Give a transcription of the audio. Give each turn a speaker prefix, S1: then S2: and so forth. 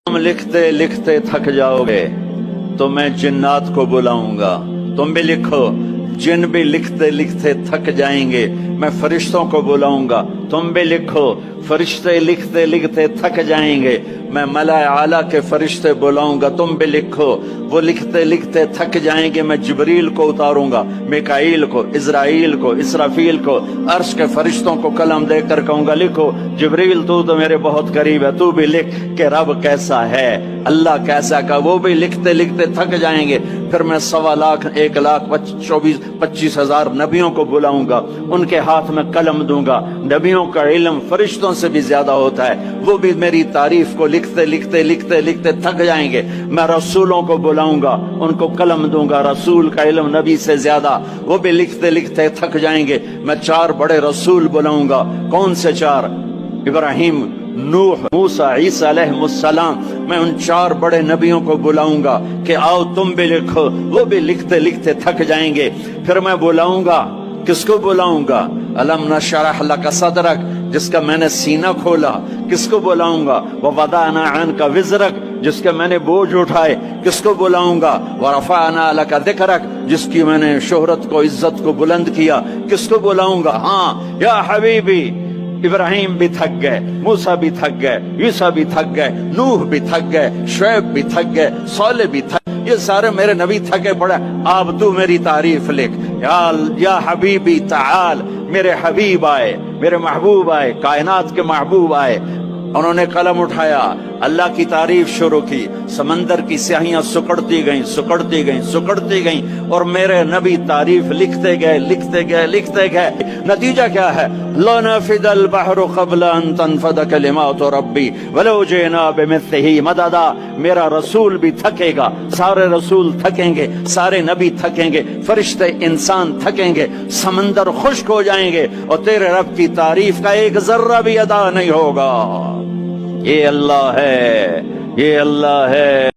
S1: तुम लिखते लिखते थक जाओगे तो मैं जिन्नात को बुलाऊंगा। तुम भी लिखो, जिन भी लिखते लिखते थक जाएंगे मैं फरिश्तों को बुलाऊंगा। तुम भी लिखो, फरिश्ते लिखते लिखते थक जाएंगे मैं मलाए आला के फरिश्ते बुलाऊंगा। तुम भी लिखो, वो लिखते लिखते थक जाएंगे मैं जिब्रील को उतारूंगा, मिकाईल को, इज़राइल को, इसराफील को, अर्श के फरिश्तों को कलम देकर कहूंगा लिखो। जिब्रील तू तो मेरे बहुत करीब है, तू भी लिख कि रब कैसा है, अल्लाह कैसा का। वो भी लिखते लिखते थक जाएंगे। फिर मैं 1.25 लाख 1,25,000 नबियों को बुलाऊंगा, उनके हाथ में कलम दूंगा। नबियों का इल्म फरिश्तों से भी ज्यादा होता है, वो भी मेरी तारीफ को लिखते लिखते लिखते लिखते थक जाएंगे। मैं रसूलों को बुलाऊंगा, उनको कलम दूंगा, रसूल का इल्म नबी से ज्यादा, वो भी लिखते लिखते थक जाएंगे। मैं 4 बड़े रसूल बुलाऊंगा। कौन से 4? इब्राहिम, नूह, मूसा, ईसा अलैहिमुस्सलाम। मैं उन 4 बड़े नबियों को बुलाऊंगा कि आओ तुम भी लिखो। वो भी लिखते लिखते थक जाएंगे। फिर मैं बुलाऊंगा, किसको बुलाऊंगा? अलम नशरह लक सदरक, जिसका मैंने सीना खोला। किसको बुलाऊंगा? व वदाना अन्का विज़रक, जिसके मैंने बोझ उठाए। किसको बुलाऊंगा? व रफअना लक ज़िक्रक, जिसकी मैंने शोहरत को, इज्जत को बुलंद किया। किसको बुलाऊंगा? हाँ या हबीबी। इब्राहिम भी थक गए, मूसा भी थक गए, ईसा भी थक गए, नूह भी थक गए, शुएब भी थक गए, सालेह भी थक, ये सारे मेरे नबी थके पड़े। अब तू मेरी तारीफ लिख। या हबीबी ताल, मेरे हबीब आए, मेरे महबूब आए, कायनात के महबूब आए। उन्होंने कलम उठाया, अल्लाह की तारीफ शुरू की। समंदर की स्याहियां सुकड़ती गईं, सुकड़ती गईं, सुकड़ती गईं, और मेरे नबी तारीफ लिखते गए, लिखते गए, लिखते गए। नतीजा क्या है? ला नफिदल बहरु क़ब्ल अन तनफद कलिमातु रब्बी वलौ जिना बिमिस्लिही मददा। मेरा रसूल भी थकेगा, सारे रसूल थकेंगे, सारे नबी थकेंगे, फरिश्ते इंसान थकेंगे, समंदर खुश्क हो जाएंगे, और तेरे रब की तारीफ का एक जर्रा भी अदा नहीं होगा। ये अल्लाह है, ये अल्लाह है।